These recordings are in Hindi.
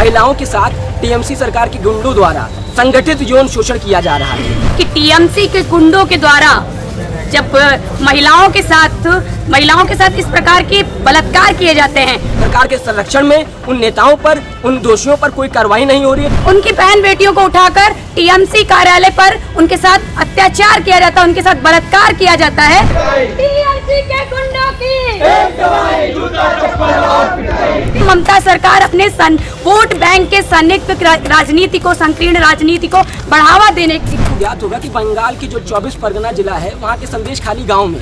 महिलाओं के साथ टीएमसी सरकार के गुंडों द्वारा संगठित यौन शोषण किया जा रहा है कि टीएमसी के गुंडों के द्वारा जब महिलाओं के साथ इस प्रकार के बलात्कार किए जाते हैं, सरकार के संरक्षण में उन नेताओं पर, उन दोषियों पर कोई कार्रवाई नहीं हो रही है। उनकी बहन बेटियों को उठाकर टीएमसी कार्यालय पर उनके साथ अत्याचार किया जाता है, उनके साथ बलात्कार किया जाता है। टीएमसी के गुंडों की ममता सरकार अपने वोट बैंक के संयुक्त राजनीति को, संकीर्ण राजनीति को बढ़ावा देने की। ज्ञात होगा कि बंगाल की जो 24 परगना जिला है, वहाँ के संदेशखाली गांव में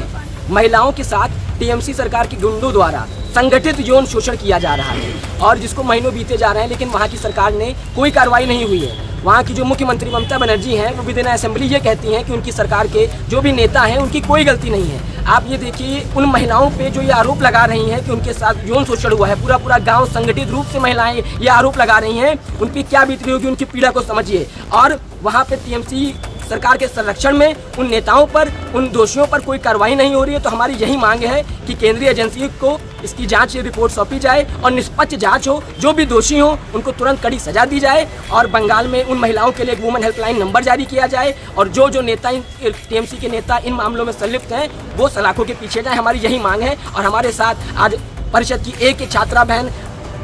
महिलाओं के साथ टीएमसी सरकार के गुंडों द्वारा संगठित यौन शोषण किया जा रहा है और जिसको महीनों बीते जा रहे हैं, लेकिन वहाँ की सरकार ने कोई कार्रवाई नहीं हुई है। वहाँ की जो मुख्यमंत्री ममता बनर्जी हैं, वो विदिन असेंबली ये कहती हैं कि उनकी सरकार के जो भी नेता हैं उनकी कोई गलती नहीं है। आप ये देखिए, उन महिलाओं पे जो ये आरोप लगा रही हैं कि उनके साथ यौन शोषण हुआ है, पूरा गांव संगठित रूप से महिलाएं ये आरोप लगा रही हैं, उन पर क्या बीत रही होगी, उनकी पीड़ा को समझिए। और वहाँ पे टीएमसी सरकार के संरक्षण में उन नेताओं पर, उन दोषियों पर कोई कार्रवाई नहीं हो रही है। तो हमारी यही मांग है कि केंद्रीय एजेंसी को इसकी जांच रिपोर्ट सौंपी जाए और निष्पक्ष जांच हो, जो भी दोषी हो उनको तुरंत कड़ी सजा दी जाए और बंगाल में उन महिलाओं के लिए एक वुमेन हेल्पलाइन नंबर जारी किया जाए और जो नेता टीएमसी के नेता इन मामलों में संलिप्त हैं वो सलाखों के पीछे जाए। हमारी यही मांग है और हमारे साथ आज परिषद की एक छात्रा बहन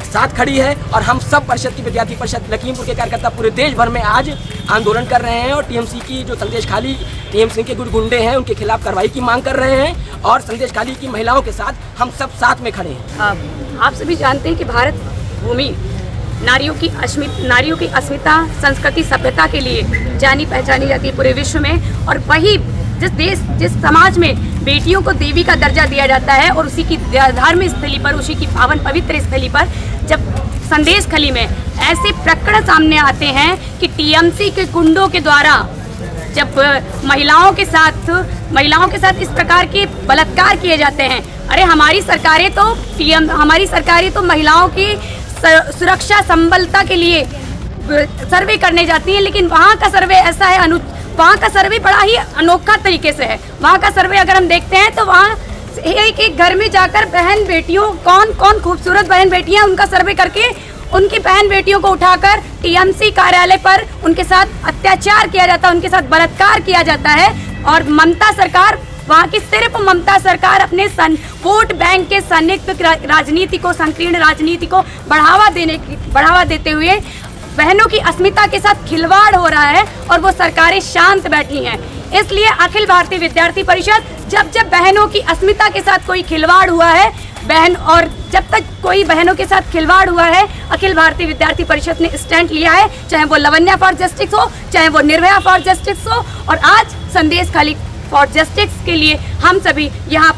साथ खड़ी है और हम सब परिषद की विद्यार्थी परिषद लखीमपुर के कार्यकर्ता पूरे देश भर में आज आंदोलन कर रहे हैं और टीएमसी की जो संदेशखाली टीएमसी के गुंडे हैं उनके खिलाफ कार्रवाई की मांग कर रहे हैं और संदेशखाली की महिलाओं के साथ हम सब साथ में खड़े हैं। आप सभी जानते हैं कि भारत भूमि नारियों की अस्मिता, संस्कृति, सभ्यता के लिए जानी पहचानी जाती है पूरे विश्व में। और वही जिस समाज में बेटियों को देवी का दर्जा दिया जाता है और उसी की धार्मिक स्थली पर, उसी की पावन पवित्र स्थली पर जब संदेशखाली में ऐसे प्रकरण सामने आते हैं कि टीएमसी के गुंडों के द्वारा जब महिलाओं के साथ इस प्रकार के बलात्कार किए जाते हैं। अरे हमारी सरकारें तो महिलाओं की सुरक्षा संबलता के लिए सर्वे करने जाती हैं, लेकिन वहाँ का सर्वे ऐसा है, वहाँ का सर्वे बड़ा ही अनोखा तरीके से है। वहाँ का सर्वे अगर हम देखते हैं तो वहाँ एक घर में जाकर बहन बेटियों, कौन खूबसूरत बहन बेटियां, उनका सर्वे करके उनकी बहन बेटियों को उठाकर टीएमसी कार्यालय पर उनके साथ अत्याचार किया जाता है, उनके साथ बलात्कार किया जाता है। और ममता सरकार, वहाँ की सिर्फ ममता सरकार अपने वोट बैंक के संयुक्त राजनीति को, संकीर्ण राजनीति को बढ़ावा देते हुए बहनों की अस्मिता के साथ खिलवाड़ हो रहा है और वो सरकारें शांत बैठी हैं। इसलिए अखिल भारतीय विद्यार्थी परिषद जब बहनों की अस्मिता के साथ कोई खिलवाड़ हुआ है, जब तक कोई बहनों के साथ खिलवाड़ हुआ है, अखिल भारतीय विद्यार्थी परिषद ने स्टैंड लिया है, चाहे वो लवन्या फॉर जस्टिस हो, चाहे वो निर्भया फॉर जस्टिस हो। और आज संदेशखाली फॉर जस्टिस के लिए हम सभी यहाँ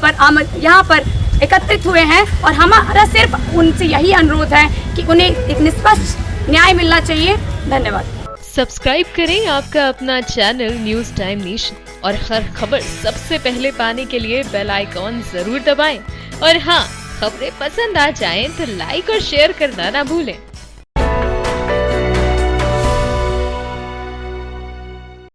पर एकत्रित हुए हैं और हमारा सिर्फ उनसे यही अनुरोध है कि उन्हें एक निष्पक्ष न्याय मिलना चाहिए। धन्यवाद। सब्सक्राइब करें आपका अपना चैनल न्यूज टाइम नेशन और हर खबर सबसे पहले पाने के लिए बेल आइकॉन जरूर दबाएं। और हाँ, खबरें पसंद आ जाएं तो लाइक और शेयर करना ना भूलें।